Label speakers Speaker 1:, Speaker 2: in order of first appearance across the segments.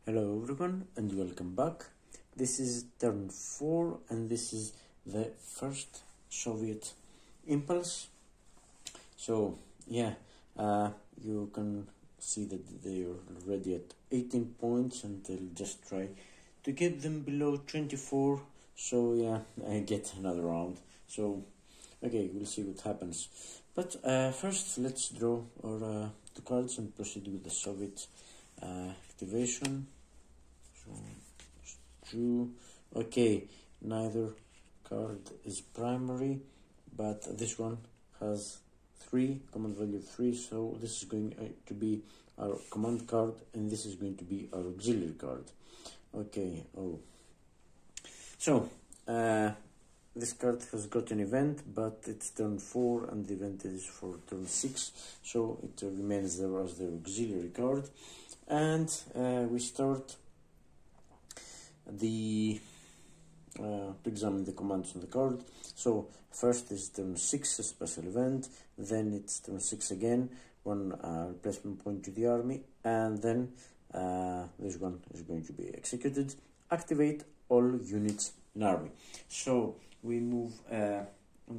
Speaker 1: Hello everyone and welcome back. This is turn 4 and this is the first Soviet impulse. So yeah, you can see that they are already at 18 points and they'll just try to get them below 24. So yeah, I get another round. So okay, we'll see what happens. But first let's draw our two cards and proceed with the Soviet activation. True. Okay, neither card is primary, but this one has 3, command value 3, so this is going to be our command card and this is going to be our auxiliary card. Okay, so this card has got an event, but it's turn 4 and the event is for turn 6, so it remains there as the auxiliary card. And we start to examine the commands on the card. So first is turn 6, a special event, then it's turn 6 again, one replacement point to the army, and then this one is going to be executed. Activate all units in army. So we move, and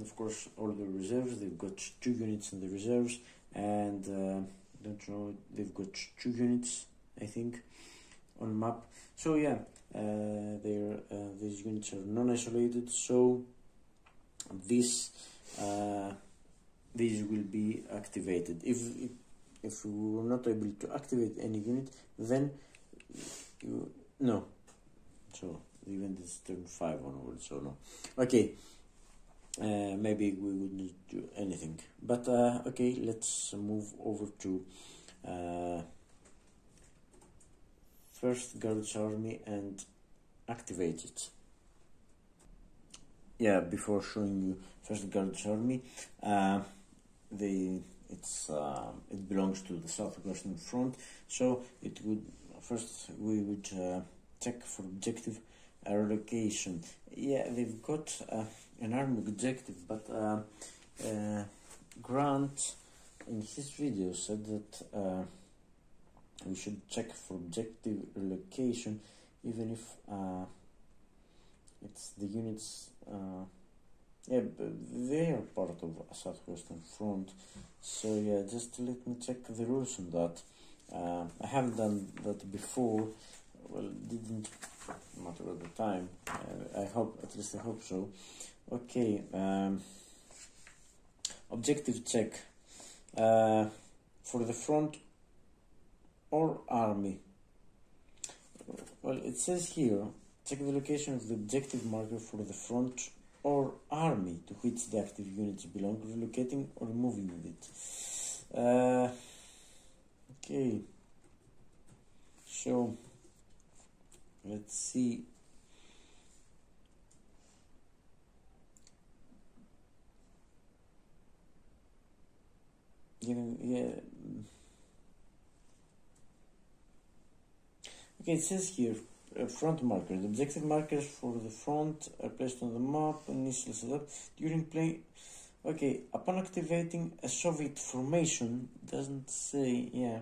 Speaker 1: of course all the reserves, they've got 2 units in the reserves, and don't know, they've got 2 units, I think, on map. So yeah, these units are non-isolated, so these will be activated. If we were not able to activate any unit, then no. So the event is turn 5 onwards, so no. Okay, maybe we wouldn't do anything, but okay, let's move over to first Guards Army and activate it. Yeah, before showing you first Guards Army, it belongs to the Southwestern Front, so it would first we would check for objective relocation. Yeah, they've got an army objective, but Grant in his video said that we should check for objective relocation, even if it's the units. Yeah, they are part of a Southwestern Front. So yeah, just let me check the rules on that. I haven't done that before. Well, it didn't matter at the time. I hope, at least I hope so. Okay, objective check for the front or army. Well, it says here, check the location of the objective marker for the front or army to which the active units belong, relocating or moving with it. Okay, so let's see. Yeah. Okay, it says here, front marker. The objective markers for the front are placed on the map, initially set up during play. Okay, upon activating a Soviet formation, doesn't say, yeah.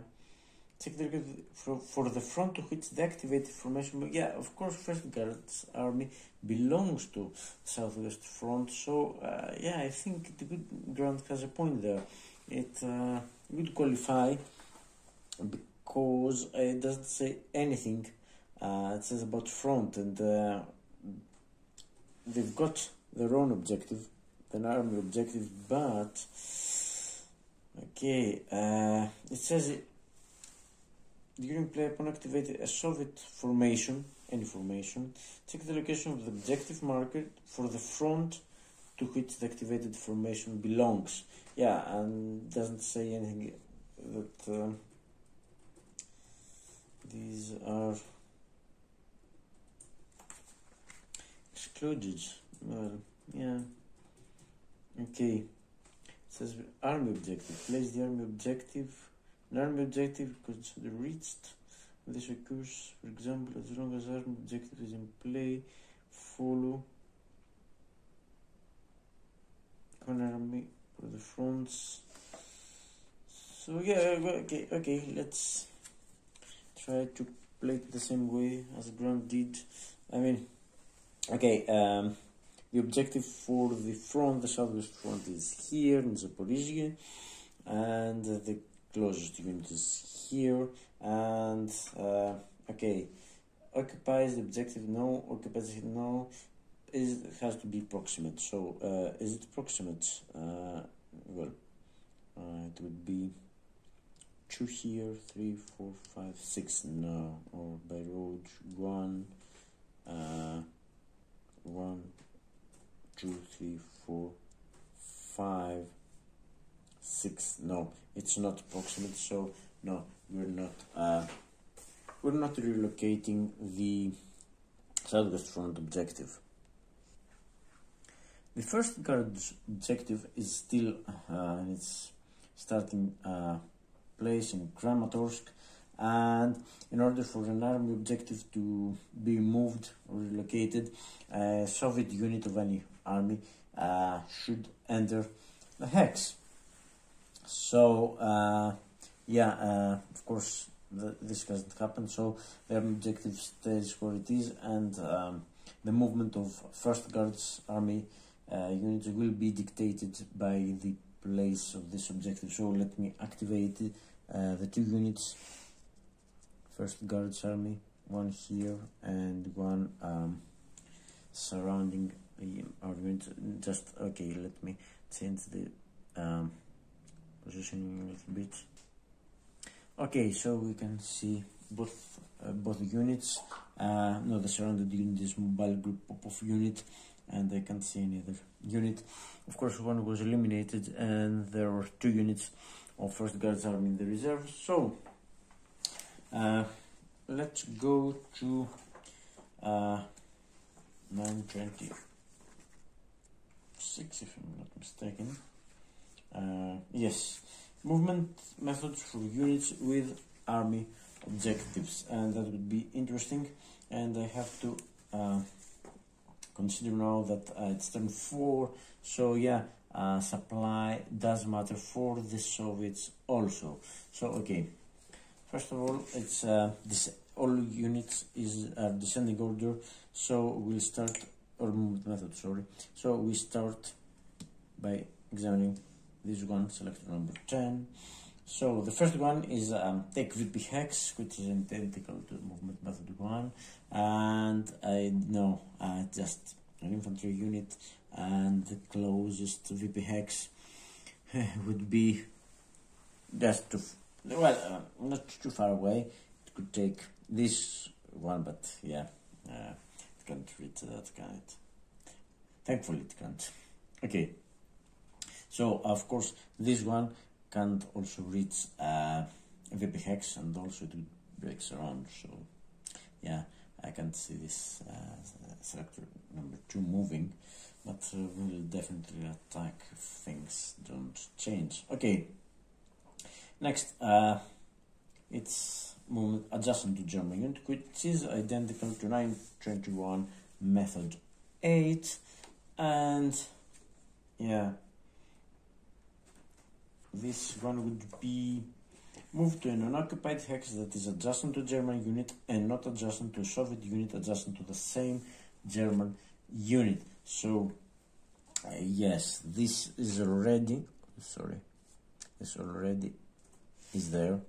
Speaker 1: Check the for the front to which the activated formation, but yeah, of course, First Guards Army belongs to Southwest Front, so yeah, I think the good Grant has a point there. It would qualify because it doesn't say anything. It says about front, and they've got their own objective, an army objective, but okay, it says during play upon activating a Soviet formation, any formation, check the location of the objective marker for the front to which the activated formation belongs. Yeah, and doesn't say anything that these are excluded. Well, yeah. Okay. It says army objective. Place the army objective. An army objective considered reached. This occurs, for example, as long as army objective is in play. Follow one army for the fronts. So yeah, okay, let's try to play it the same way as Grant did. I mean, okay, the objective for the front, the southwest front, is here in Zaporizhia, and the closest unit is here, and okay, occupies the objective, no, occupies it, no, has to be proximate. So is it proximate? Well, it would be 2 here, 3, 4, 5, 6, no, or by road 1, 1, 2, 3, 4, 5, 6. No, it's not proximate, so no, we're not relocating the southwest front objective. The first guard's objective is still in its starting place in Kramatorsk, and in order for an army objective to be moved or relocated, a Soviet unit of any army should enter the hex. So of course this hasn't happened, so the army objective stays where it is, and the movement of First Guards army units will be dictated by the place of this objective. So let me activate the 2 units, First Guards army, one here and one surrounding our unit. Just okay, let me change the positioning a little bit. Okay, so we can see both units. No, the surrounded unit is mobile group Popov unit, and I can't see any other unit. Of course, one was eliminated, and there were 2 units of First Guards army in the reserve. So let's go to 926, if I'm not mistaken. Yes, movement methods for units with army objectives, and that would be interesting. And I have to consider now that it's turn 4, so yeah, supply does matter for the Soviets also. So okay, first of all, it's this all units is descending order, so we'll start, or movement method, sorry. So we start by examining this one, selector number 10. So the first one is take VP hex, which is identical to movement method 1, and I know just an infantry unit, and the closest VP hex would be just too, well, not too far away. It could take this one, but yeah, it can't reach that kind. Thankfully it can't. Okay, so of course this one can't also reach VP hex, and also it breaks around. So yeah, I can't see this selector number 2 moving, but we'll definitely attack if things don't change. Okay, next it's movement adjacent to German unit, which is identical to 921 method 8, and yeah, this one would be moved to an unoccupied hex that is adjacent to German unit and not adjacent to a Soviet unit adjacent to the same German unit. So yes, this is already, sorry, this already is there,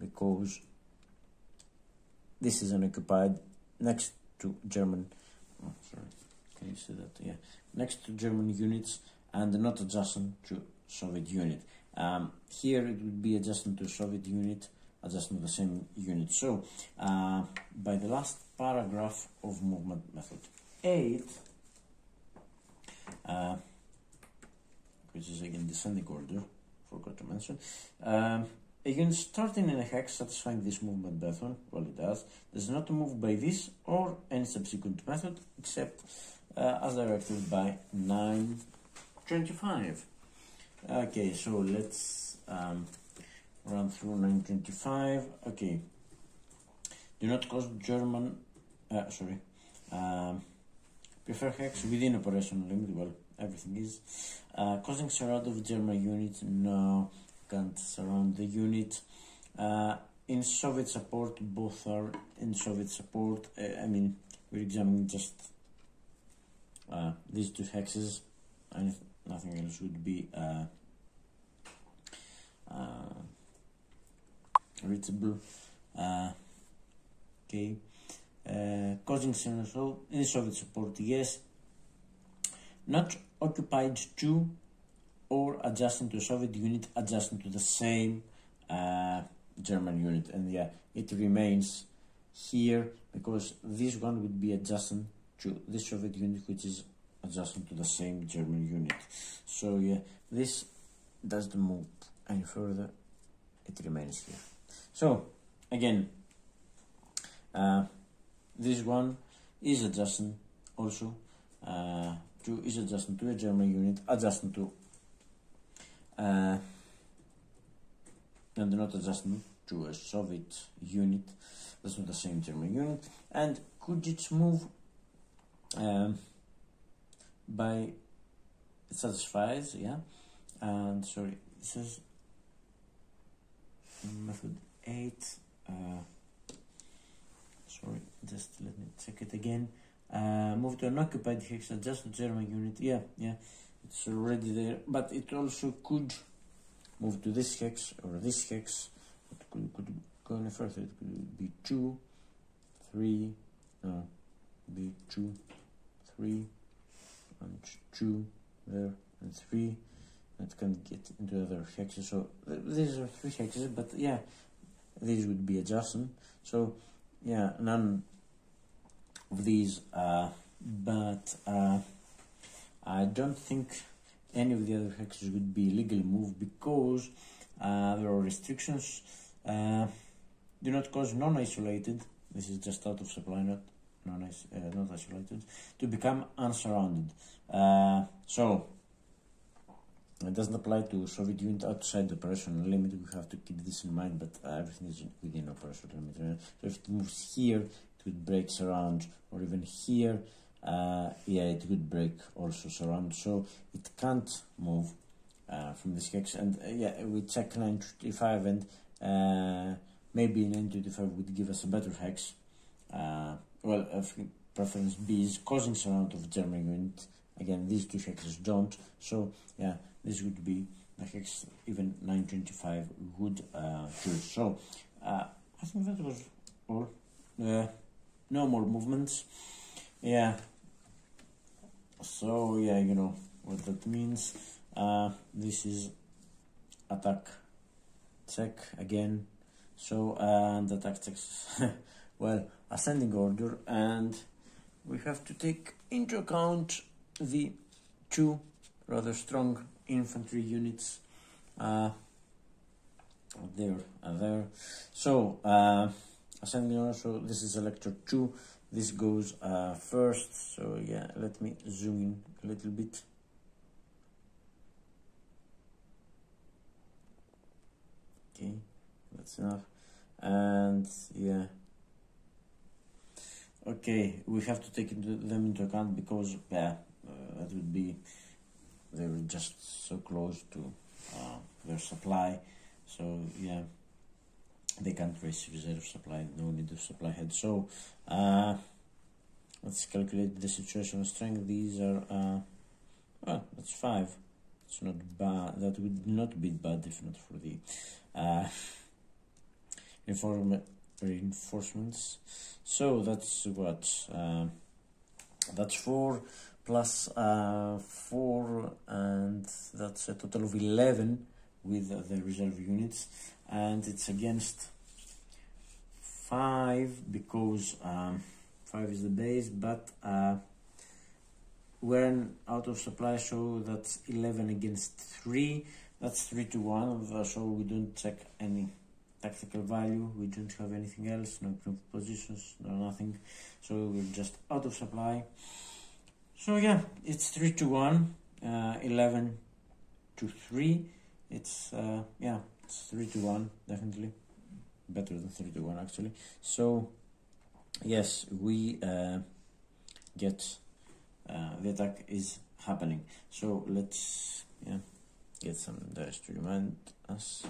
Speaker 1: because this is unoccupied next to German, oh, sorry, can you see that? Yeah, next to German units and not adjacent to Soviet unit. Here it would be adjacent to Soviet unit, adjacent to the same unit. So by the last paragraph of movement method 8, which is again descending order, forgot to mention, a unit starting in a hex satisfying this movement method, well it does not move by this or any subsequent method except as directed by 925. Okay, so let's run through 925. Okay, do not cause German, prefer hex within operational limit, well, everything is. Causing surround of German unit, no, can't surround the unit. in Soviet support, both are in Soviet support. I mean, we're examining just these two hexes, and nothing else would be reachable. Okay, causing central in Soviet support, yes. Not occupied to or adjacent to a Soviet unit adjacent to the same German unit, and yeah, it remains here because this one would be adjacent to this Soviet unit, which is adjacent to the same German unit. So yeah, this doesn't move any further, it remains here. So again, this one is adjacent also is adjacent to a German unit, adjacent to and not adjacent to a Soviet unit. That's not the same German unit. And could it move by, it satisfies, yeah. And sorry, this is method 8. Sorry, just let me check it again. Move to an occupied hex, adjust to German unit. Yeah, it's already there, but it also could move to this hex or this hex. It could go any further. It could be 2, 3, no, be 2, 3, and 2 there, and 3. It can get into other hexes. So these are 3 hexes, but yeah, these would be adjacent. So yeah, none of these, but I don't think any of the other hexes would be legally moved because there are restrictions. Do not cause non-isolated, this is just out of supply, not isolated, to become unsurrounded. So it doesn't apply to Soviet unit outside the operational limit. We have to keep this in mind, but everything is within operational limit. So if it moves here, it would break surround, or even here, yeah, it would break also surround. So it can't move from this hex. And yeah, we check 925, and maybe 925 would give us a better hex. Well, preference B is causing surround of German unit. Again, these two hexes don't. So yeah, this would be the hex even 925 would choose. So I think that was all. No more movements. Yeah. So yeah, you know what that means. This is attack check again. So and attack checks well, ascending order, and we have to take into account the 2 rather strong infantry units there and there. So ascending order, so this is selector 2, this goes first. So yeah, let me zoom in a little bit. Okay, that's enough. And yeah, okay, we have to take them into account because yeah, that would be, they were just so close to their supply. So yeah, they can't raise reserve supply, no need of supply head. So let's calculate the situational strength. These are well, that's 5. It's not bad. That would not be bad if not for the reinforcements. So that's what, that's 4 plus 4, and that's a total of 11 with the reserve units, and it's against 5 because 5 is the base, but we're out of supply, so that's 11 against 3. That's 3-1, so we don't check any tactical value, we don't have anything else, no improved positions, no nothing, so we're just out of supply. So yeah, it's 3-1, 11 to 3. It's yeah, it's 3-1, definitely better than 3-1 actually. So yes, we get the attack is happening. So let's get some dice to remind us.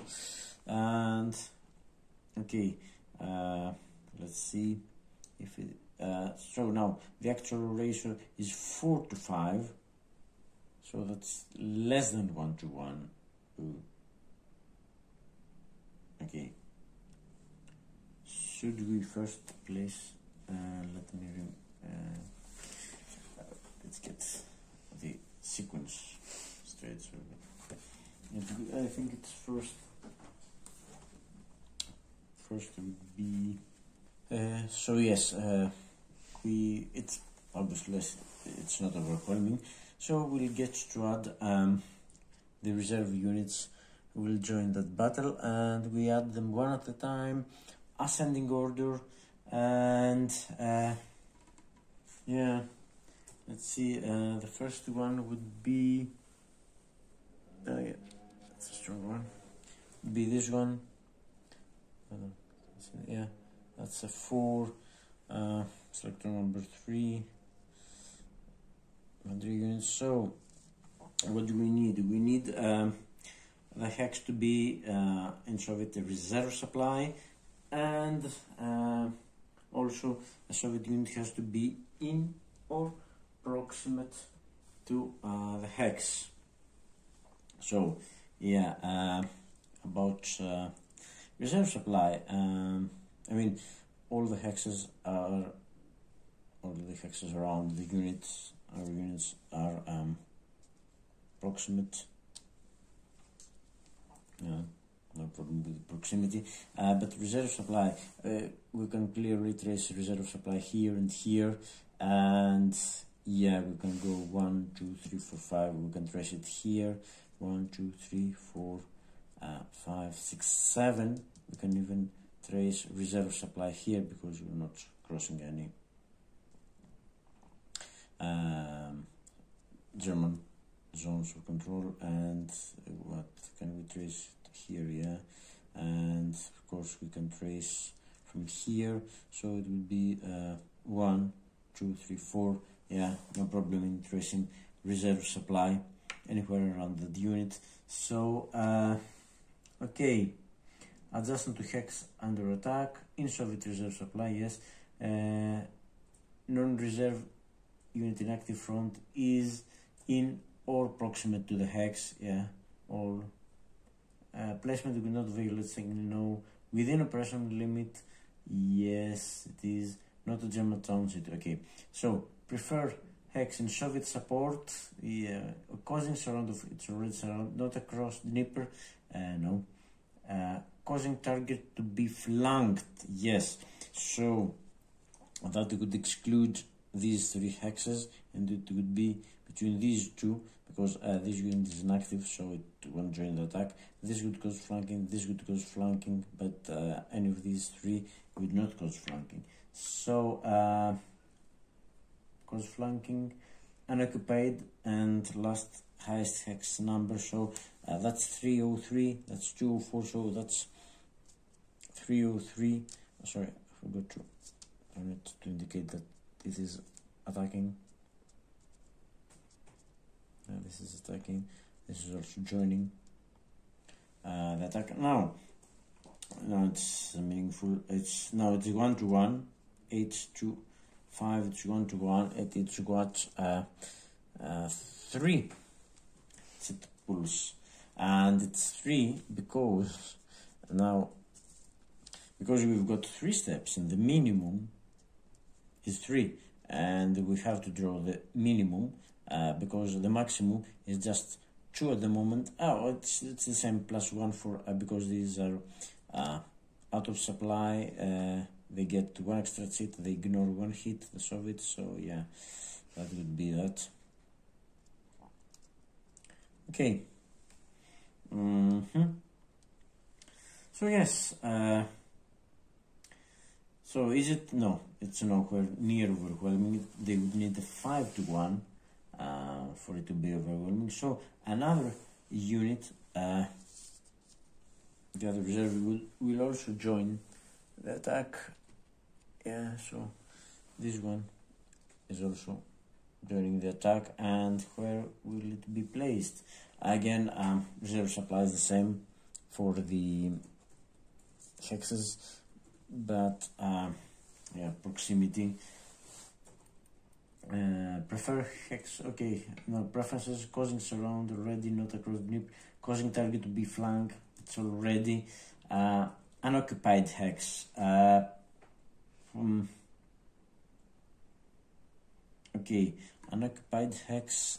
Speaker 1: And Okay, let's see if it, so now the actual ratio is 4 to 5, so that's less than 1 to 1. Ooh. Okay, should we first place, let me let's get the sequence straight. So I think it's first would be so yes, it's obviously it's not overwhelming, so we'll get to add the reserve units will join that battle, and we add them one at a time, ascending order, and yeah, let's see, the first one would be yeah, that's a strong one, would be this one. Yeah, that's a 4, selector number 3, 100 units. So what do we need? We need the hex to be in Soviet reserve supply, and also a Soviet unit has to be in or proximate to the hex. So yeah, about reserve supply, I mean all the hexes around the units, our units are proximate. Yeah, no problem with proximity, but reserve supply, we can clearly trace reserve supply here and here, and yeah, we can go 1, 2, 3, 4, 5, we can trace it here, 1, 2, 3, 4, 5, 6, 7, we can even trace reserve supply here because we're not crossing any German zones of control. And what can we trace here? Yeah, and of course we can trace from here, so it would be 1, 2, 3, 4. Yeah, no problem in tracing reserve supply anywhere around the unit. So okay, adjacent to hex under attack, in Soviet reserve supply, yes. Non-reserve unit in active front is in or proximate to the hex, yeah. Or placement will not violate signal, no. Within operation limit, yes, it is. Not a German transit, okay. So prefer hex in Soviet support, yeah. Causing surround of its already surround, not across Dnieper, no. Causing target to be flanked, yes. So that would exclude these 3 hexes, and it would be between these 2, because this unit is inactive, so it won't join the attack. This would cause flanking, this would cause flanking, but any of these 3 would not cause flanking. So cause flanking, unoccupied, and last highest hex number, so that's 303, that's 204, so that's 303. Sorry, I forgot to turn it to indicate that this is attacking. This is attacking, this is also joining the attack. Now it's meaningful. It's 1 to 1, 8 to 5, it's 1 to 1, it's got 3 set pulse, and it's 3 because we've got 3 steps, and the minimum is 3, and we have to draw the minimum because the maximum is just 2 at the moment. It's the same, +1 for because these are out of supply. They get 1 extra hit, they ignore 1 hit, the Soviets, so yeah, that would be that. Okay. So yes, so is it? No, it's nowhere near overwhelming. They would need a 5 to 1 for it to be overwhelming. So another unit, the other reserve will also join the attack. Yeah, so this one is also joining the attack, and where will it be placed? Again, reserve supply is the same for the hexes, but yeah, proximity. Prefer hex, okay, no, preferences, causing surround already, not across NIP, causing target to be flank, it's already, unoccupied hex, okay, unoccupied hex,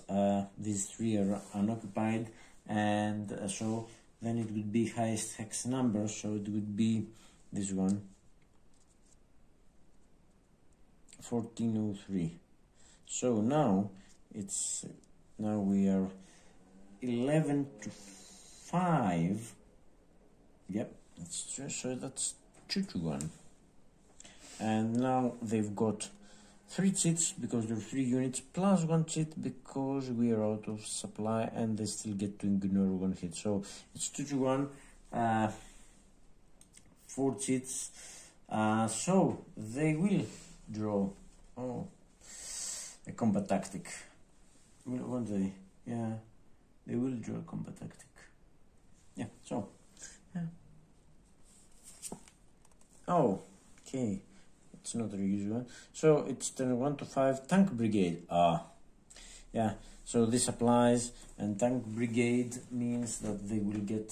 Speaker 1: these three are unoccupied, and so then it would be highest hex number, so it would be this one, 1403. So now we are 11 to 5. Yep, that's true. So that's 2 to 1. And now they've got 3 cheats because there are 3 units plus 1 cheat because we are out of supply, and they still get to ignore 1 hit. So it's 2 to 1. 4 cheats. So they will draw. Oh. A combat tactic. Won't they? Yeah, they will draw a combat tactic. Yeah, so. Yeah. Oh, okay. It's not a usual. So it's turn 1 to 5. Tank Brigade. Yeah. So this applies, and Tank Brigade means that they will get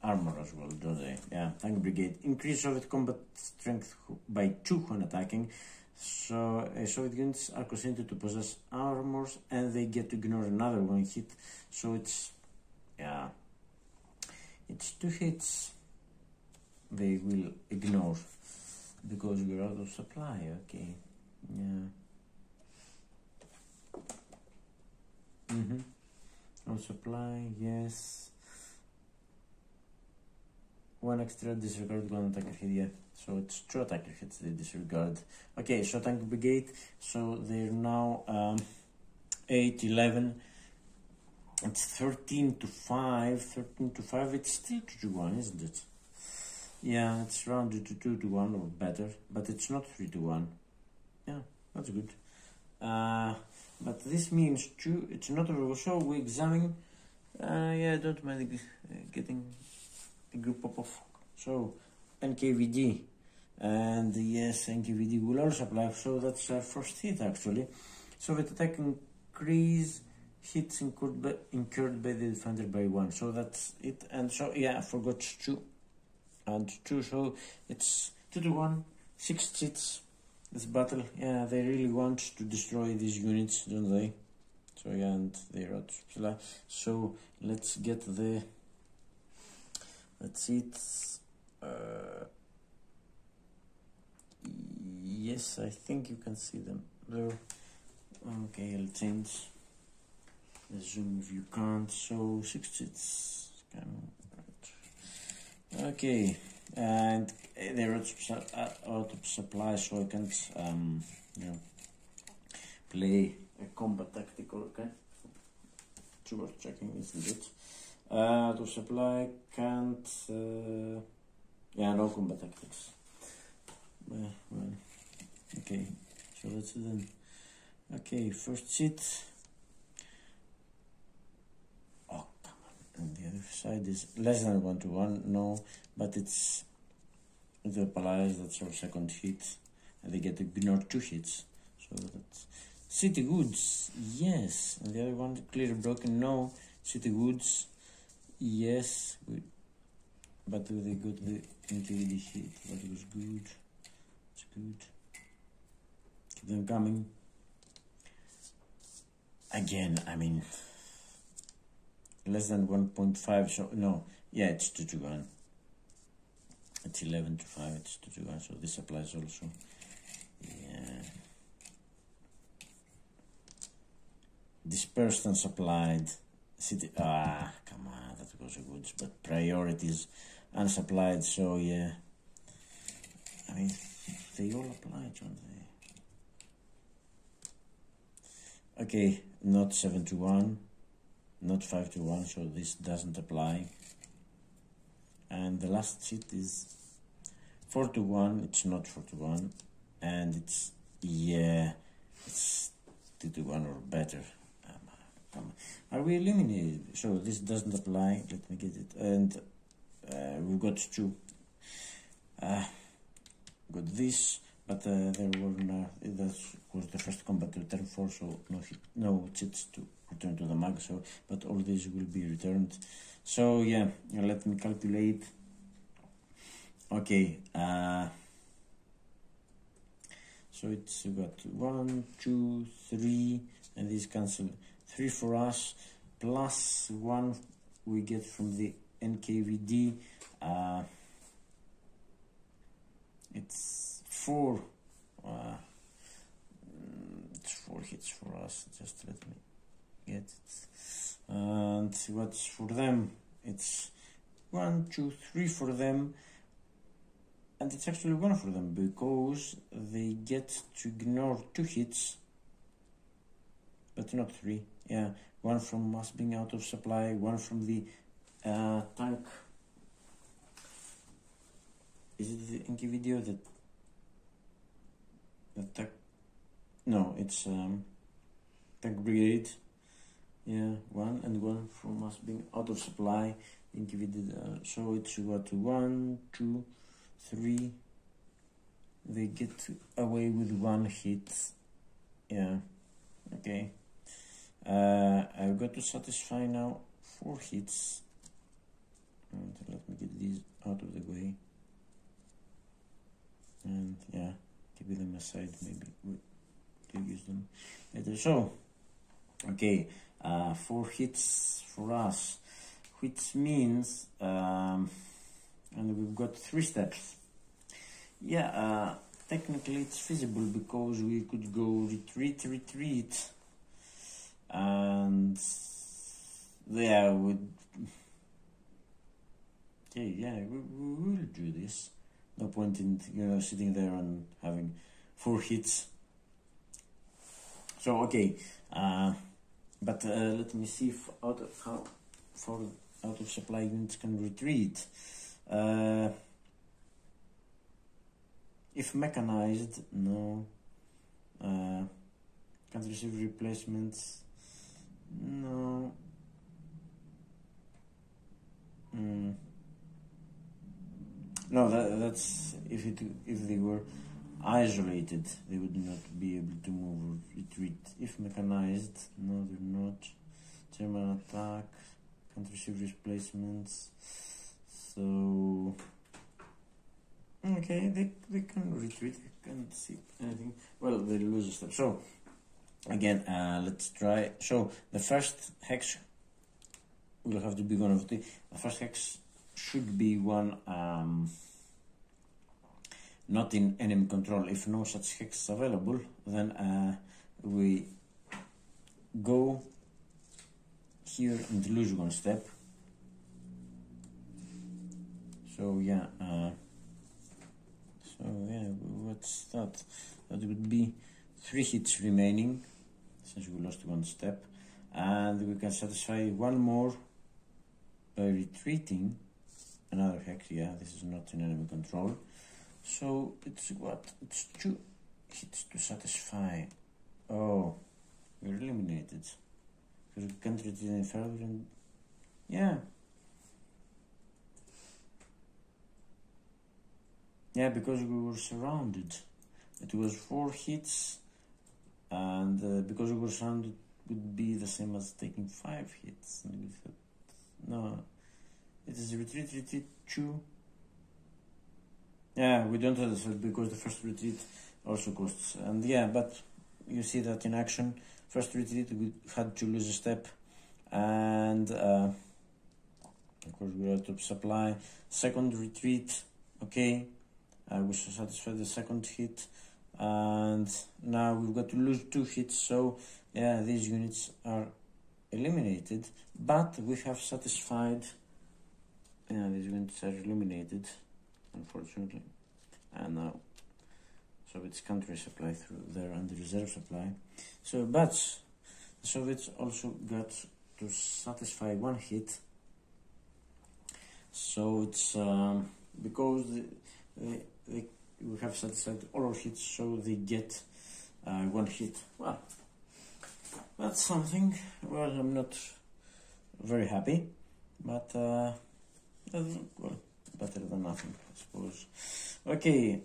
Speaker 1: armor as well, don't they? Yeah. Tank Brigade. Increase Soviet combat strength by 2 when attacking. So Soviet units are considered to possess armors, and they get to ignore another 1 hit. So it's, yeah, it's 2 hits they will ignore because we're out of supply. Okay, yeah. On supply, yes. 1 extra disregard 1 attacker hit, yeah. So it's 2 attacker hits they disregard. Okay, so Tank Brigade, so they're now 8, 11. It's 13 to 5. 13 to 5, it's still 2 to 1, isn't it? Yeah, it's rounded to 2 to 1 or better, but it's not 3 to 1. Yeah, that's good. But this means 2, it's not a so we examine. Yeah, I don't mind getting a group of, so NKVD, and yes, NKVD will also apply, so that's our first hit actually. Soviet attack increase hits incurred by the defender by 1, so that's it. And so yeah, I forgot 2 and 2, so it's 2 to 1, 6 hits. This battle, yeah, they really want to destroy these units, don't they? So yeah, and they're out of supply. So let's get the, let's see it. Yes, I think you can see them there. Okay, I'll change the zoom if you can't. So 6 hits. Okay, and they're out of supply, so I can't you know, play a combat tactical. Okay, it's worth checking, isn't it? Out of supply, can't. Yeah, no combat tactics. Well, okay, so that's it then. Okay, first sheet. Oh, come on. And the other side is less than 1 to 1, no, but it's the applies, that's our second hit, and they get to ignore 2 hits. So that's City Goods, yes, and the other one clear broken, no. City Goods, yes, but they got the NKVD hit. That was good. It's good. Keep them coming. Again, I mean, less than 1.5, so no, yeah, it's 2 to 1. It's 11 to 5, it's 2 to 1, so this applies also. Yeah. Dispersed and supplied. City, come on, that was a good, but priorities unsupplied, so yeah. I mean, they all apply, don't they? Okay, not 7 to 1, not 5 to 1, so this doesn't apply. And the last sheet is 4 to 1, it's not 4 to 1, and it's, yeah, it's 2 to 1 or better. Are we eliminated? So this doesn't apply, let me get it, and we've got 2. got this, but there were that was the first combat return for, so no cheats to return to the mag. So, but all these will be returned. So yeah, let me calculate. Okay, so it's got 1, 2, 3, and these cancel. 3 for us, plus 1 we get from the NKVD. It's 4. It's 4 hits for us. Just let me get it. And what's for them? It's 1, 2, 3 for them. And it's actually 1 for them because they get to ignore 2 hits, but not 3. Yeah, 1 from us being out of supply, 1 from the tank. Is it the NKVD that attack? No, it's tank brigade. Yeah, 1 and 1 from us being out of supply. NKVD. So it's what, 1, 2, 3. They get away with 1 hit. Yeah, okay. I've got to satisfy now 4 hits. And let me get these out of the way. And yeah, keep them aside, maybe to use them later. So, okay, 4 hits for us, which means, and we've got 3 steps. Yeah, technically it's feasible because we could go retreat, and yeah, we will do this. No point in sitting there and having 4 hits. So okay, but let me see if how far out of supply units can retreat. If mechanized, no. Can't receive replacements, no. No, that's if they were isolated, they would not be able to move or retreat. If mechanized, no, they're not. German attack, can't receive replacements. So okay, they can retreat. They can't see anything. Well, they lose a step. So again, let's try. So the first hex will have to be one of the first hex. Should be one not in enemy control. If no such hex is available, then we go here and lose 1 step. So yeah, what's that? That would be 3 hits remaining since we lost 1 step, and we can satisfy 1 more by retreating. Another hex, yeah, this is not in enemy control. So it's what? It's 2 hits to satisfy. Oh, we're eliminated. Because we can't retreat any further and yeah. Yeah, because we were surrounded. It was 4 hits, and because we were surrounded would be the same as taking 5 hits. And we thought, no. It is retreat 2. Yeah, we don't have this because the first retreat also costs. And yeah, but you see that in action. First retreat we had to lose a step, and of course we're out of supply. Second retreat, okay, we should satisfy the second hit, and now we've got to lose 2 hits. So yeah, these units are eliminated, but we have satisfied. Yeah, these units are eliminated, unfortunately, and now, so it's country supply through there and the reserve supply. So, but the Soviets also got to satisfy 1 hit. So it's because we have satisfied all our hits, so they get 1 hit. Well, that's something. Well, I'm not very happy, but. Well, better than nothing, I suppose. Okay,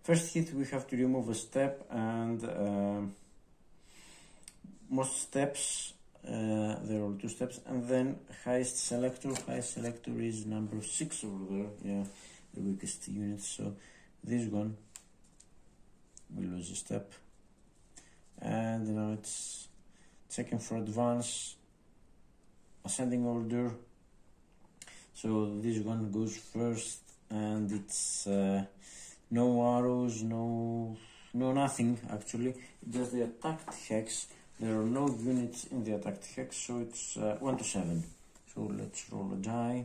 Speaker 1: first hit we have to remove a step, and most steps, there are 2 steps, and then highest selector is number 6 over there, yeah, the weakest unit, so this one we lose a step, and now it's checking for advance, ascending order, so this one goes first, and it's no arrows, no nothing actually, just the attacked hex. There are no units in the attacked hex, so it's 1 to 7. So let's roll a die.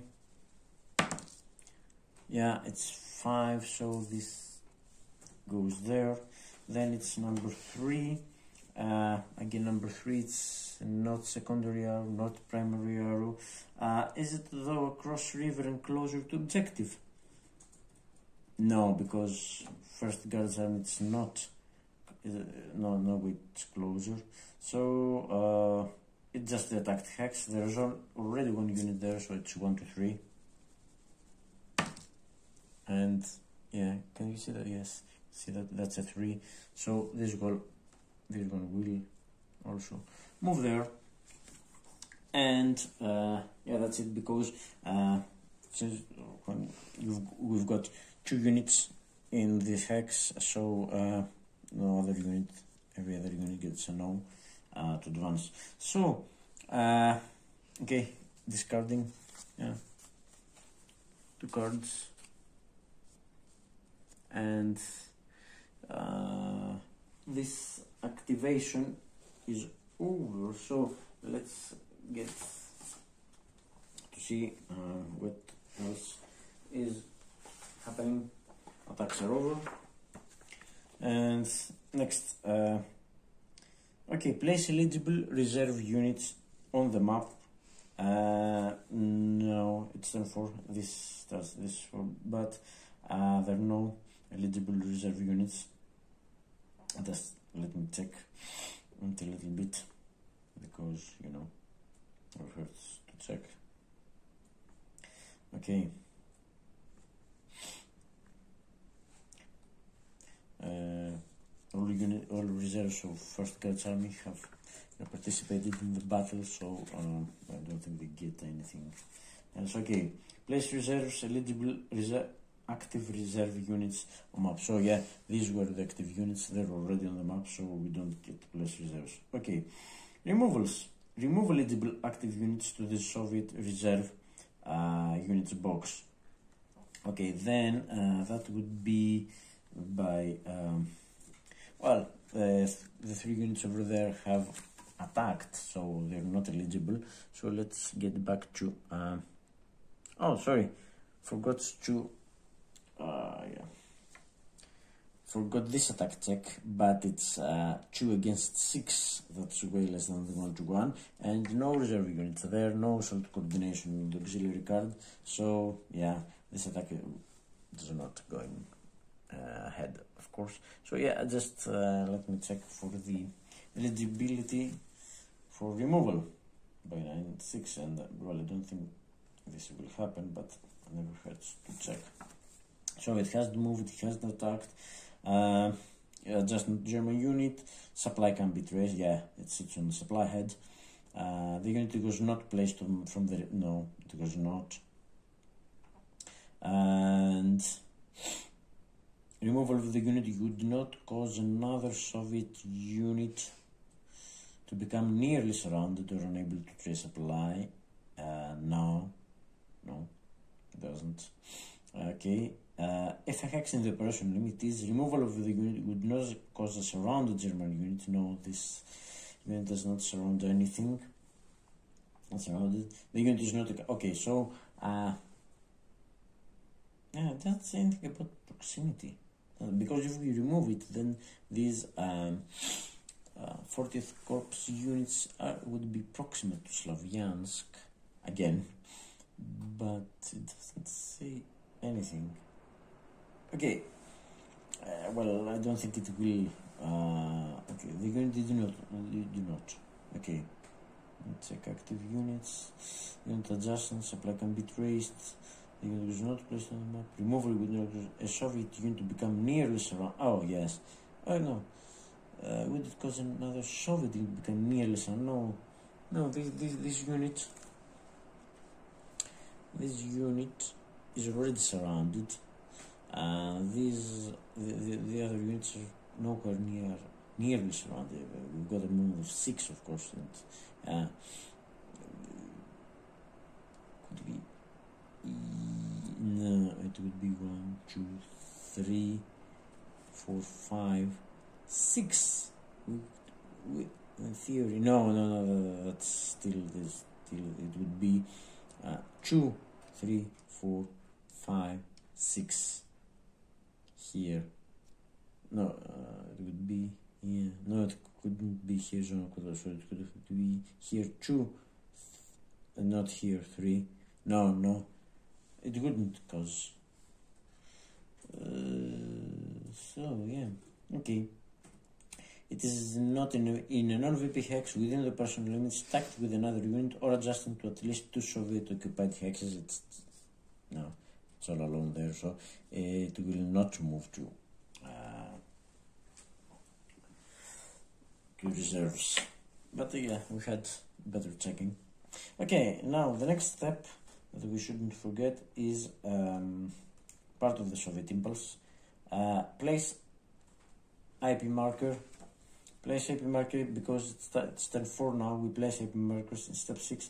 Speaker 1: Yeah, it's 5, so this goes there. Then it's number 3. Again, number 3, it's not secondary arrow, not primary arrow. Is it though across river and closer to objective? No, because first guards army it's not. No, it's closer. So it's just the attacked hex. There's already 1 unit there, so it's 1 to 3. And yeah, can you see that? Yes, see that that's a 3. So this one will also move there. And yeah, that's it, because since we've got 2 units in the hex, so no other unit, every other unit gets a no to advance. So okay, discarding 2 cards, and this activation is over. So let's get to see what else is happening. Attacks are over. And next, okay, place eligible reserve units on the map. No, it's done for this, does this for, but there are no eligible reserve units. Just let me check it a little bit, because you know it hurts to check. Okay. All reserves of First Guards Army have participated in the battle, so I don't think they get anything else. Okay, place reserves, eligible active reserve units on map. So yeah, these were the active units, they're already on the map, so we don't get to place reserves. Okay, removals. Remove eligible active units to the Soviet reserve units box. Okay, then that would be by well, the 3 units over there have attacked, so they're not eligible. So let's get back to oh, sorry, forgot this attack check, but it's 2 against 6. That's way less than the 1 to 1, and no reserve units there, no assault coordination in the auxiliary card. So yeah, this attack is not going ahead, of course. So yeah, just let me check for the eligibility for removal by 9-6, and well, I don't think this will happen, but it never hurts to check. So it has moved, it has attacked. Just German unit, supply can be traced. Yeah, it sits on the supply head. The unit was not placed from the, no, it was not. And removal of the unit would not cause another Soviet unit to become nearly surrounded or unable to trace supply. No, it doesn't. Okay. If a hex in the operation limit is removal of the unit would not cause a surrounded German unit. No, this unit does not surround anything. Not surrounded. The unit is not okay. So yeah, that's anything about proximity. Because if we remove it, then these 40th Corps units would be proximate to Slavyansk again, but it doesn't say anything. Okay, well, I don't think it will. Okay, the unit do not. Okay, check active units, unit adjustments, supply can be traced. The unit was not placed on the map. Removal would not a Soviet unit to become nearly surrounded. Oh, yes. Oh, no. Would it cause another Soviet unit to become nearly surrounded? No. No, this unit is already surrounded. The other units are nowhere nearly surrounded. We've got a movement of 6, of course, and could be no, it would be 1, 2, 3, 4, 5, 6. In theory, no, that's still this. Still, it would be 2, 3, 4, 5, 6 here. No, it would be no, it couldn't be here. So it could be here 2, and not here 3. No, it wouldn't cause. So yeah, okay. It is not in a non-VP hex within the personal limits, stacked with another unit, or adjusting to at least 2 Soviet-occupied hexes. It's all alone there, so it will not move to reserves. But yeah, we had better checking. Okay, now the next step that we shouldn't forget is part of the Soviet impulse. Place IP marker. Place IP marker because it's step 4 now. We place IP markers in step 6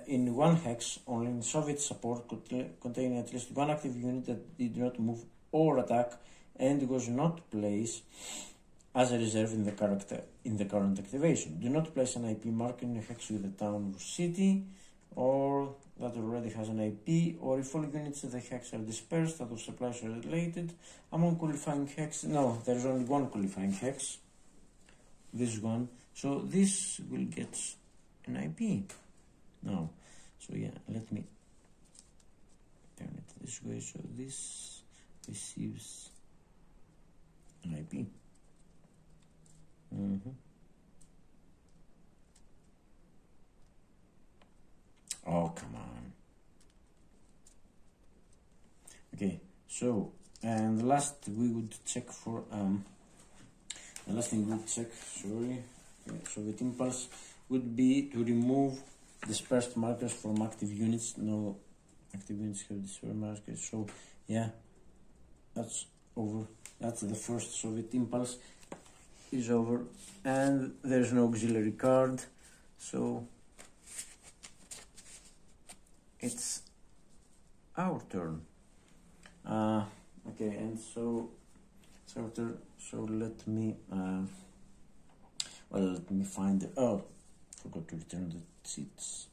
Speaker 1: in 1 hex only in Soviet support containing at least 1 active unit that did not move or attack and was not placed as a reserve in the current activation. Do not place an IP marker in a hex with a town or city or that already has an IP, or if all units in the hex are dispersed out of supplies are related among qualifying hex. No, there is only 1 qualifying hex. This one, so this will get an IP now. So yeah, let me turn it this way so this receives an IP. Oh, come on. Okay, so and the last we would check for the last thing we would check, Soviet impulse would be to remove dispersed markers from active units. No active units have dispersed markers, so yeah, that's over. That's the first Soviet impulse is over, and there's no auxiliary card, so it's our turn. Okay, and so it's our turn. So let me let me find the forgot to return the seats.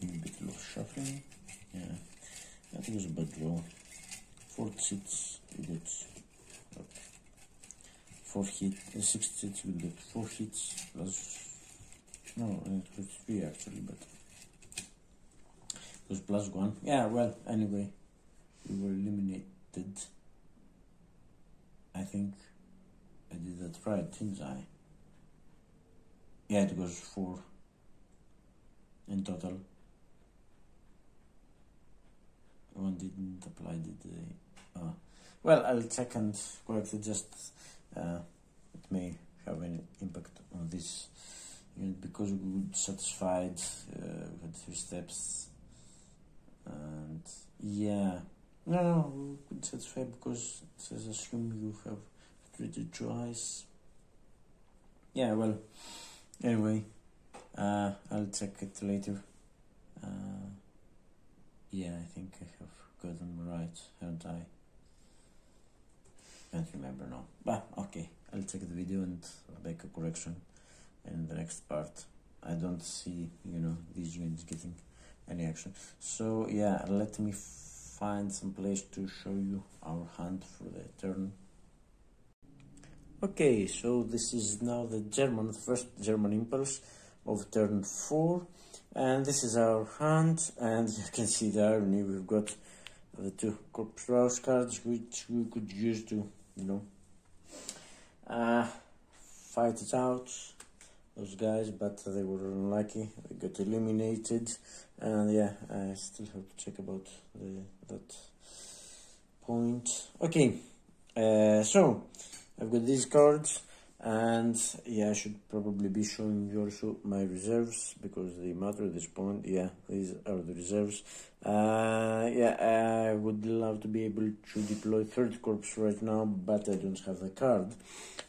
Speaker 1: A bit of shuffling. Yeah, that was a bad draw. 4 seats we got 4 hits, 6 seats we got 4 hits plus no, it was 3 actually, but it was plus 1. Yeah, well, anyway, we were eliminated. I think I did that right, didn't I? Yeah, it was 4 in total. 1 didn't apply, did they? Well, I'll check and correct it, just it may have any impact on this unit because we would satisfied, we had 3 steps, and yeah. No, we could satisfy because it says assume you have treated twice. Yeah, well, anyway, I'll check it later. Yeah, I think I have got them right, haven't I? Can't remember now. But okay, I'll check the video and make a correction in the next part. I don't see, these units getting any action. So yeah, let me find some place to show you our hand for the turn. Okay, so this is now the first German impulse of turn 4, and this is our hand, and you can see the irony. We've got the 2 Corpus Rouse cards which we could use to, fight it out, those guys, but they were unlucky. They got eliminated, and yeah, I still have to check about that point. Okay, so I've got these cards, and yeah, I should probably be showing you also my reserves because they matter at this point. Yeah, these are the reserves. Yeah, I would love to be able to deploy third corps right now, but I don't have the card.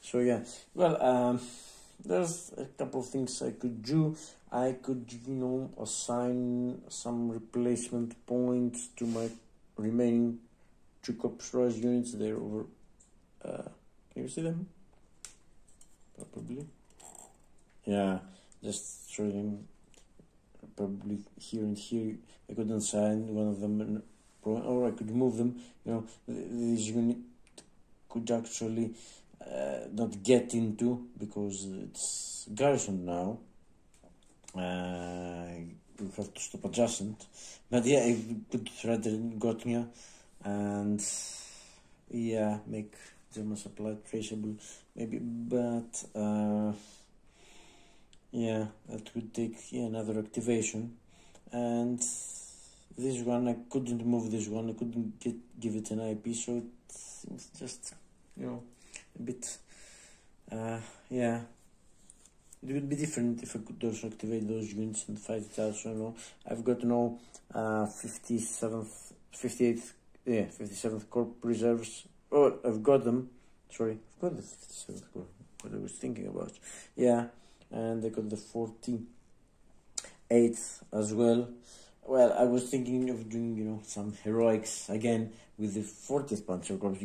Speaker 1: So yeah, well, there's a couple of things I could do. I could, assign some replacement points to my remaining 2 corps rise units. They're over. Can you see them? Probably. Yeah, just showing probably here and here. I could assign one of them, or I could move them. This unit could actually not get into because it's garrison now. We have to stop adjacent, but yeah, I could threaten Gotnia and yeah, make German supply traceable maybe, but yeah, that would take another activation. And this one, I couldn't move this one, I couldn't give it an IP, so it seems just a bit yeah, it would be different if I could also activate those units and fight it out. So I've got 57th Corps reserves. Oh, I've got them. Sorry, I've got the 57th Corps. What I was thinking about. Yeah, and I got the 48th as well. Well, I was thinking of doing, some heroics again with the 40th Panzer Corps,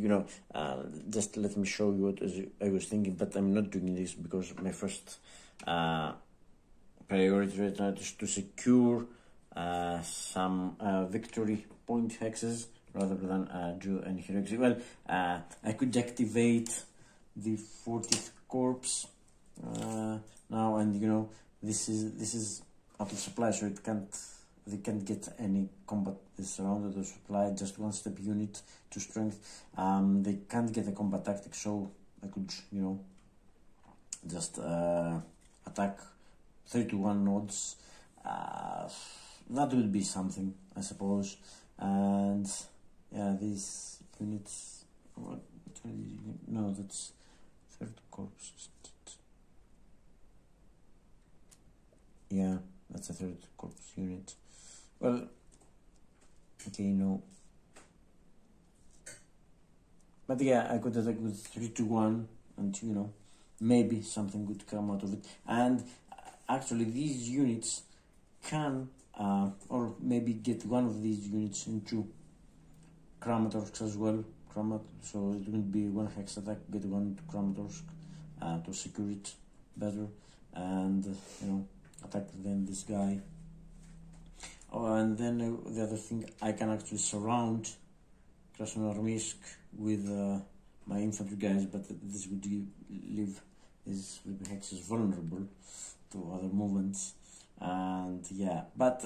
Speaker 1: just let me show you what I was thinking, but I'm not doing this because my first priority right now is to secure some victory point hexes rather than do any heroics. Well, I could activate the 40th Corps now, and this is out of supply, so they can't get any combat. Is surrounded or supply, just 1-step unit to strength. They can't get a combat tactic, so I could just attack 3-to-1 nodes. That would be something, I suppose. And yeah, these units, no, that's 3rd Corps. Yeah, that's a 3rd Corps unit. Well, okay, but yeah, I could attack with 3-to-1, and maybe something would come out of it. And actually, these units can, or maybe get one of these units into Kramatorsk as well. So it would be 1 hex attack, get one to Kramatorsk to secure it better, and attack then this guy. Oh, and then the other thing, I can actually surround Krasnoarmysk with my infantry guys, but this would leave these hexes vulnerable to other movements. And yeah, but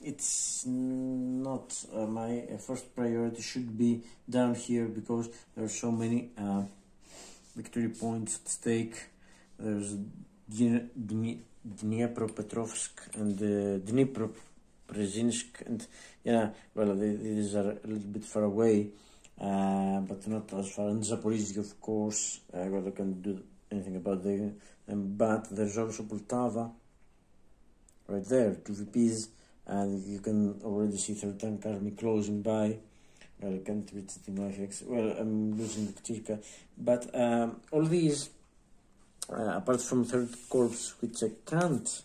Speaker 1: it's not my first priority. Should be down here because there are so many victory points at stake. There's Dnipropetrovsk and Dnipropetrovsk, and these are a little bit far away, but not as far. And Zaporizhzhia, of course, I can't do anything about them. But there's also Poltava right there, 2 VPs, and you can already see 3rd Tank Army closing by. I can't reach it in my hex. Well, I'm losing the Ktirka, but all these, apart from 3rd Corps, which I can't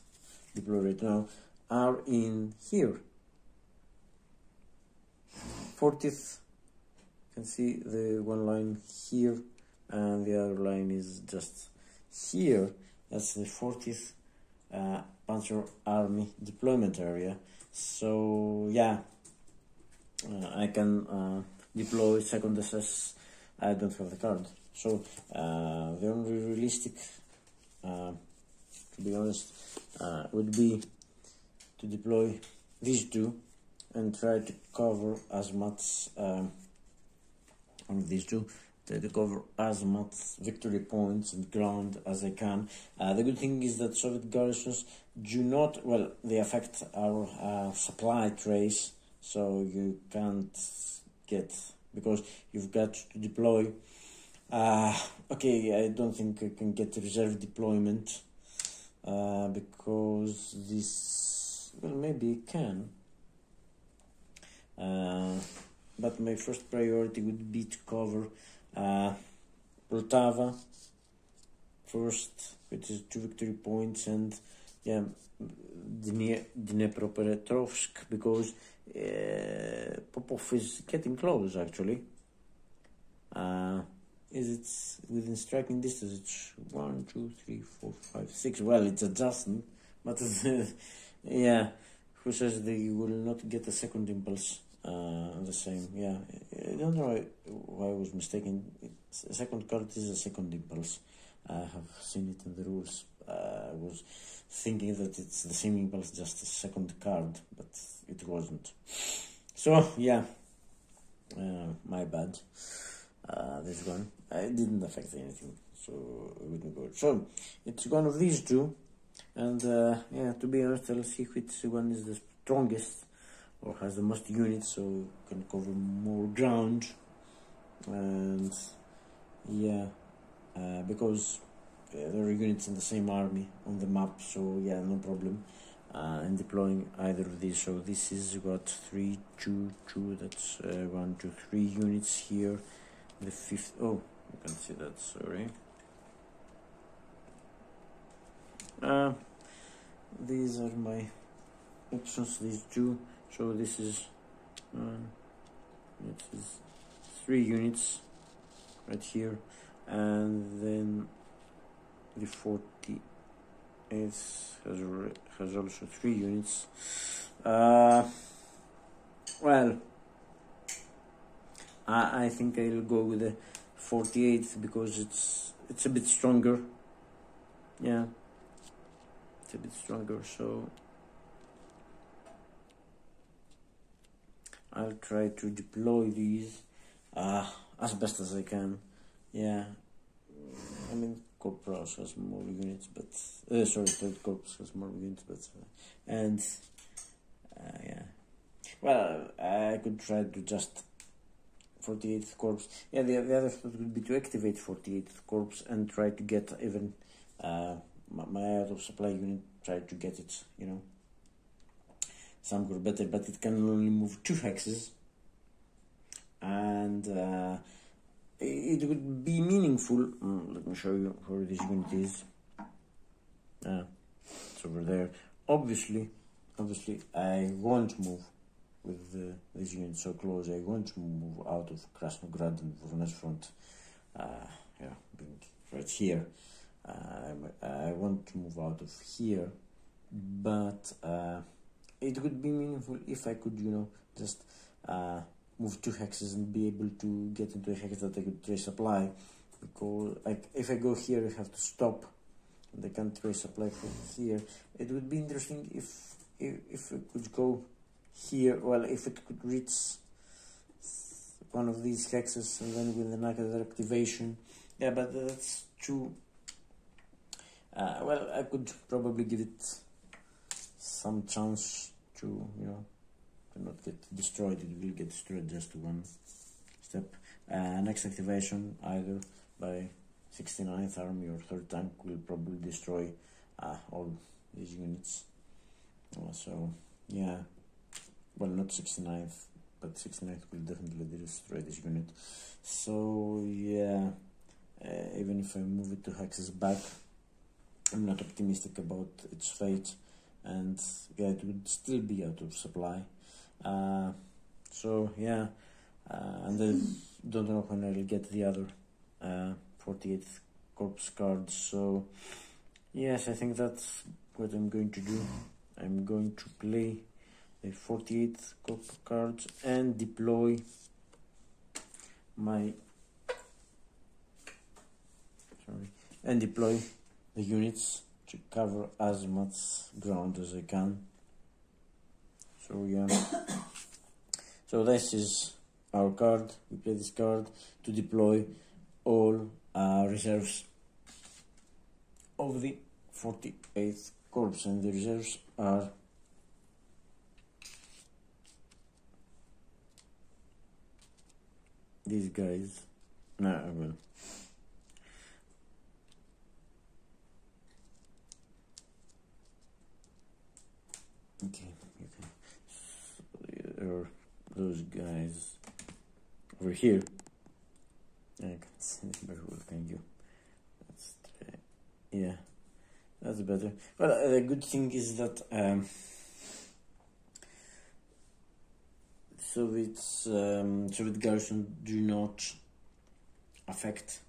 Speaker 1: deploy right now, are in here. 40th, you can see the one line here, and the other line is just here. That's the 40th Panzer Army deployment area. So yeah, I can deploy 2nd SS. I don't have the card, so the only realistic, to be honest, would be to deploy these 2 and try to cover as much of these 2. try to cover as much victory points and ground as I can. The good thing is that Soviet garrisons do not, well, they affect our supply trace, so you can't get, because you've got to deploy. Okay, I don't think I can get reserve deployment because this, well, maybe I can. But my first priority would be to cover Poltava first, which is 2 victory points, and yeah, Dnepropetrovsk, because Popov is getting close actually. Is it within striking distance? It's 1, 2, 3, 4, 5, 6. Well, it's adjusting, but yeah. Who says they will not get a second impulse? The same, yeah. I don't know why I was mistaken. A second card is a second impulse. I have seen it in the rules. I was thinking that it's the same impulse, just a second card, but it wasn't. So yeah, my bad. This one, it didn't affect anything, so it wouldn't go. So it's one of these two, and yeah, to be honest, I'll see which one is the strongest or has the most units, so can cover more ground. And yeah, because there are units in the same army on the map, so yeah, no problem in deploying either of these. So this is what 3, 2, 2. That's 1, 2, 3 units here. The fifth, oh, you can see that, sorry. These are my options, these two. So this is 3 units right here, and then the 48th has also 3 units. Well, I think I'll go with the 48th because it's a bit stronger. Yeah, it's a bit stronger, so I'll try to deploy these as best as I can. Yeah, I mean, Corpus has more units, but sorry, Third Corps has more units, but and yeah, well, I could try to just 48th Corps. Yeah, the other thought would be to activate 48th Corps and try to get even my out of supply unit. Try to get it, you know. Some were better, but it can only move 2 hexes, and it would be meaningful. Let me show you where this unit is. It's over there. Obviously, I won't move with this unit so close. I won't move out of Krasnograd and Voronezh front. Yeah, being right here. I want to move out of here, but it would be meaningful if I could, you know, just move 2 hexes and be able to get into a hex that I could resupply. Because like if I go here, I have to stop, and I can't resupply from here. It would be interesting if I could go here. Well, if it could reach one of these hexes and then with another activation. Yeah, but that's too. Well, I could probably give it some chance to, you know, to not get destroyed. It will get destroyed just one step. Next activation, either by 69th Army or 3rd Tank, will probably destroy all these units. So yeah, well, not 69th, but 69th will definitely destroy this unit. So yeah, even if I move it 2 hexes back, I'm not optimistic about its fate, and yeah, it would still be out of supply. So yeah, and I don't know when I'll get the other 48th Corps cards. So yes, I think that's what I'm going to do. I'm going to play the 48th Corps cards and deploy my the units to cover as much ground as I can. So yeah, so this is our card. We play this card to deploy all reserves of the 48th Corps, and the reserves are these guys. No, I will. Okay, there are those guys over here. I can see this very well, can you? Let's try. Yeah, that's better. Well, the good thing is that Soviet garrison do not affect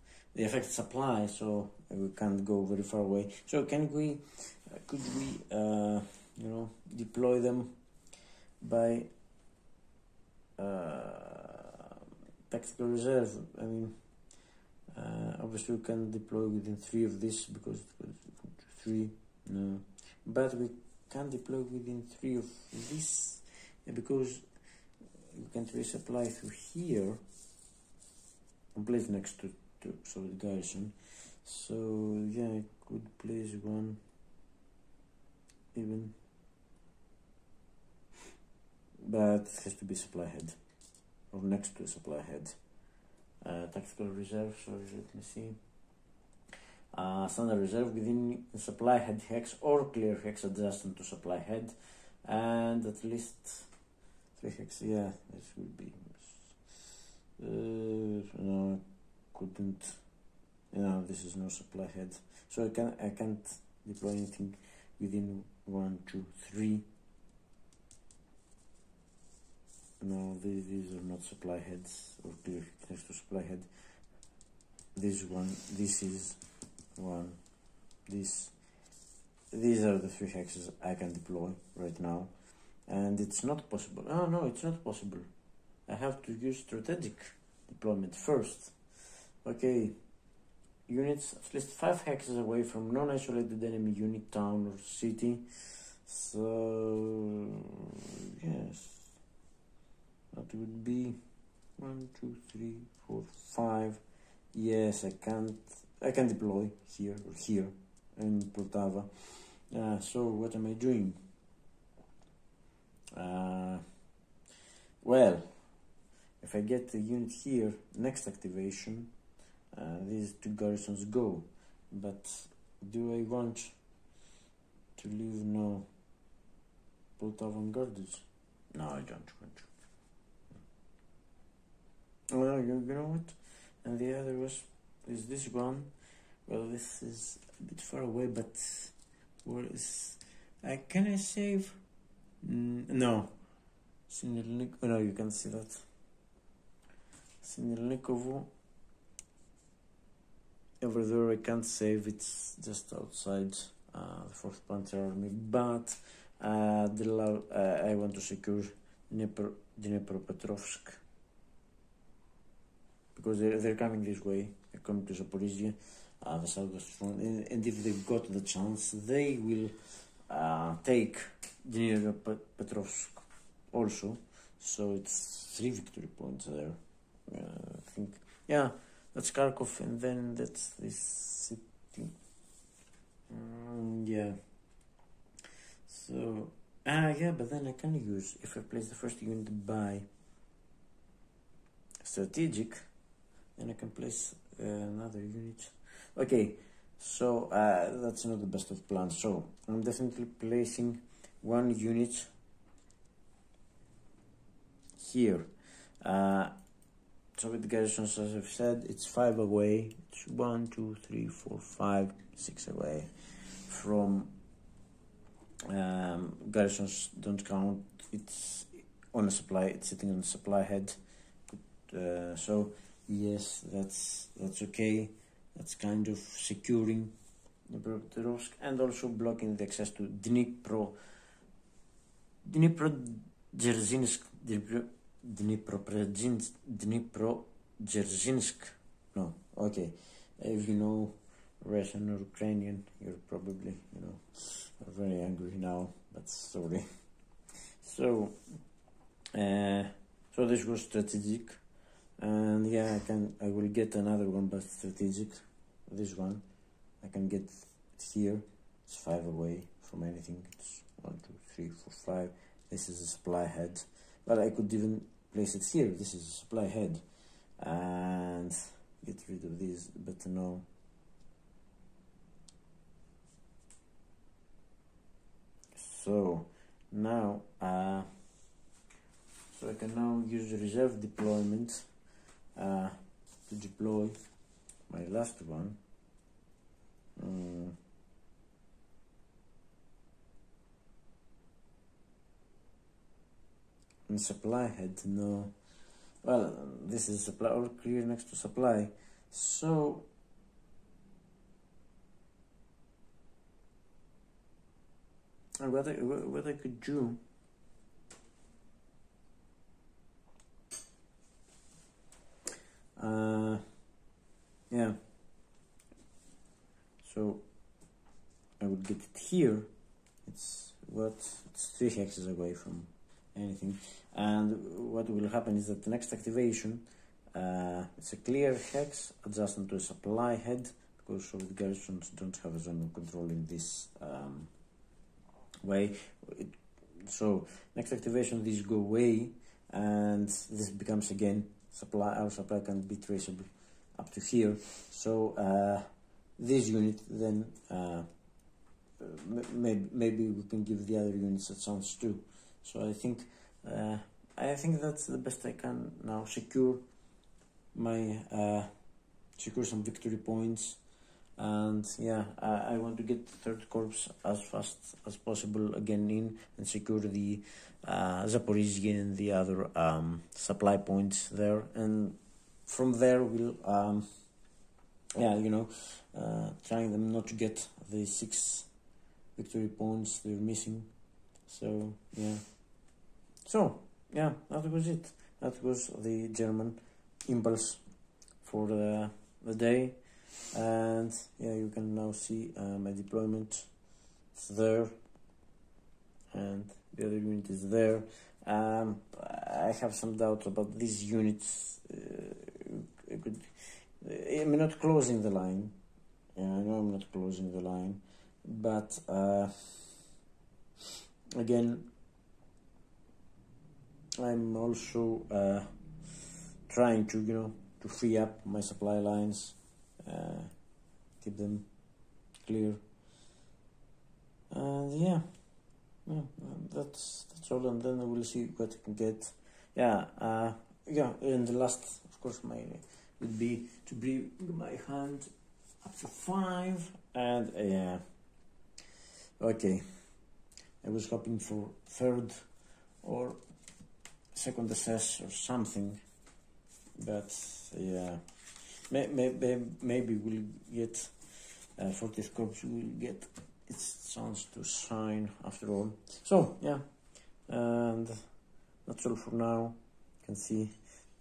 Speaker 1: supply, so we can't go very far away. So could we deploy them by tactical reserve? I mean, obviously we can deploy within 3 of this because 3, no, but we can deploy within 3 of this because we can resupply through here and place next to Soviet garrison. So yeah, I could place one even, but it has to be supply head or next to a supply head. Tactical reserve, sorry, let me see. Standard reserve within supply head hex or clear hex adjacent to supply head, and at least 3 hex. Yeah, this would be. No, I couldn't. No, this is no supply head, so I can't deploy anything within 1, 2, 3. No, these are not supply heads or clear next to supply head. This is one. These are the 3 hexes I can deploy right now, and it's not possible. Oh no, it's not possible. I have to use strategic deployment first. Okay, units at least 5 hexes away from non-isolated enemy unit, town or city. So yes, that would be 1, 2, 3, 4, 5. Yes, I can deploy here or here in Poltava. So what am I doing? Well, if I get the unit here, next activation, these 2 garrisons go. But do I want to leave no Poltava unguarded? No, I don't want to. Well, you know what? And the other is this one. Well, this is a bit far away, but where is? Can I save? No. Oh, no, you can see that. Sinelnikovo. Over there, I can't save. It's just outside the 4th Panzer Army, but I want to secure Dnipropetrovsk because they're coming this way. They're coming to Zaporizhia, the southwest front, and if they've got the chance, they will take Dnipropetrovsk also. So it's 3 victory points there. I think, yeah, that's Kharkov, and then that's this city. Yeah. So, yeah, but then I can use, if I place the first unit by strategic, then I can place another unit. Okay, so that's not the best of plans. So I'm definitely placing 1 unit here. Soviet garrisons, as I've said, it's 5 away. It's 1, 2, 3, 4, 5, 6 away from garrisons. Don't count. It's on a supply. It's sitting on the supply head. So yes, that's okay. That's kind of securing Dnipropetrovsk and also blocking the access to Dniprodzerzhinsk. No, okay. If you know Russian or Ukrainian, you're probably, very angry now, but sorry. So, so this was strategic. and yeah, I will get another one, but strategic. This one I can get it here. It's 5 away from anything. It's 1, 2, 3, 4, 5. This is a supply head, but I could even place it here. This is a supply head, and get rid of these, but no. So now so I can now use the reserve deployment to deploy my last one. And supply head, no. Well, this is supply, all clear next to supply. So what I could do, yeah, so I would get it here. It's 3 hexes away from anything, and what will happen is that the next activation, it's a clear hex adjacent to a supply head, because Soviet garrisons don't have a zone of control in this way. So next activation, these go away, and this becomes again supply. Our supply can be traceable up to here. So this unit then maybe we can give the other units a chance too. So I think that's the best I can now. Secure my secure some victory points, and yeah, I want to get the third corps as fast as possible again in, and secure the Zaporizhzhia and the other supply points there, and from there we'll trying them not to get the 6 victory points they're missing. So yeah, that was it. That was the German impulse for the day, and yeah, you can now see my deployment. It's there, and the other unit is there. I have some doubts about these units. I'm not closing the line. Yeah, I know I'm not closing the line, but again, I'm also trying to to free up my supply lines, keep them clear, and yeah, that's all. And then we'll see what I can get. And the last, of course, would be to bring my hand up to 5, and yeah, okay. I was hoping for 3rd or 2nd SS or something, but yeah, maybe we'll get 40th Corps will get its chance to shine after all. So yeah, and that's all for now. You can see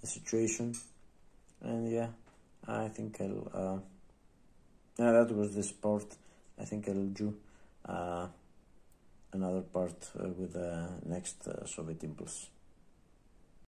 Speaker 1: the situation, and yeah, I think I'll that was this part. I think I'll do another part with the next Soviet impulse.